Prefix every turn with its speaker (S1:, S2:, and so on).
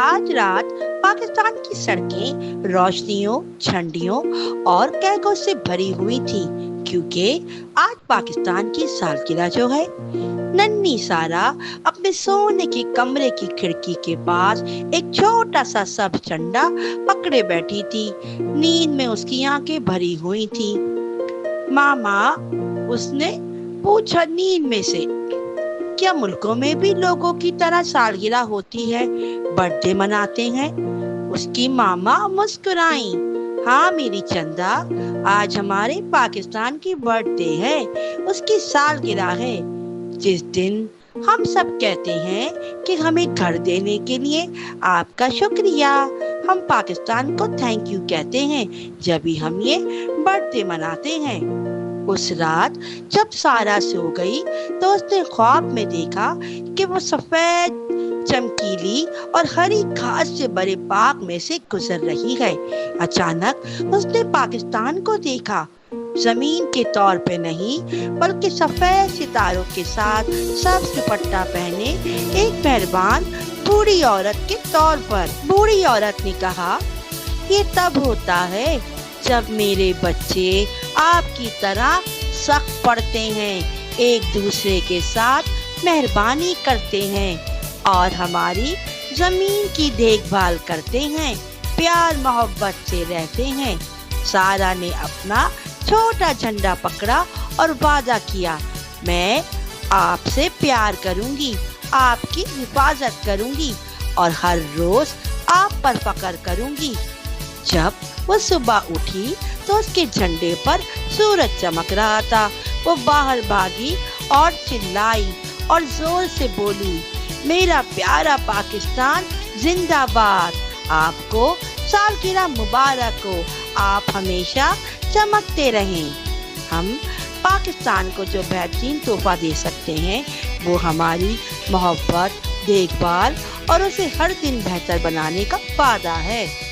S1: आज रात पाकिस्तान की सड़कें रोशनियों, झंडियों और कैगों से भरी हुई थी, क्योंकि आज पाकिस्तान की सालगिरह जो है। नन्ही सारा अपने सोने के कमरे की खिड़की के पास एक छोटा सा सब झंडा पकड़े बैठी थी। नींद में उसकी आंखें भरी हुई थी। मामा, उसने पूछा नींद में से, क्या मुल्कों में भी लोगों की तरह सालगिरह होती है, बर्थडे मनाते हैं? उसकी मामा मुस्कुराई। हाँ मेरी चंदा, आज हमारे पाकिस्तान की बर्थडे है, उसकी सालगिरह है। जिस दिन हम सब कहते हैं कि हमें घर देने के लिए आपका शुक्रिया, हम पाकिस्तान को थैंक यू कहते हैं जब भी हम ये बर्थडे मनाते हैं। उस रात जब सारा सो गई तो उसने ख्वाब में देखा कि वो सफेद, चमकीली और हरी घास से भरे बाग में से गुजर रही है। अचानक उसने पाकिस्तान को देखा, जमीन के तौर पे नहीं बल्कि सफेद सितारों के साथ सब्ज दुपट्टा पहने एक मेहरबान बूढ़ी औरत के तौर पर। बूढ़ी औरत ने कहा, ये तब होता है जब मेरे बच्चे आपकी तरह सख्त पढ़ते हैं, एक दूसरे के साथ मेहरबानी करते हैं और हमारी जमीन की देखभाल करते हैं, प्यार मोहब्बत से रहते हैं। सारा ने अपना छोटा झंडा पकड़ा और वादा किया, मैं आपसे प्यार करूंगी, आपकी हिफाजत करूंगी और हर रोज आप पर फख्र करूंगी। जब वो सुबह उठी तो उसके झंडे पर सूरज चमक रहा था। वो बाहर भागी और चिल्लाई और जोर से बोली, मेरा प्यारा पाकिस्तान जिंदाबाद, आपको सालगिरह मुबारक हो, आप हमेशा चमकते रहें। हम पाकिस्तान को जो बेहतरीन तोहफा दे सकते हैं वो हमारी मोहब्बत, देखभाल और उसे हर दिन बेहतर बनाने का वादा है।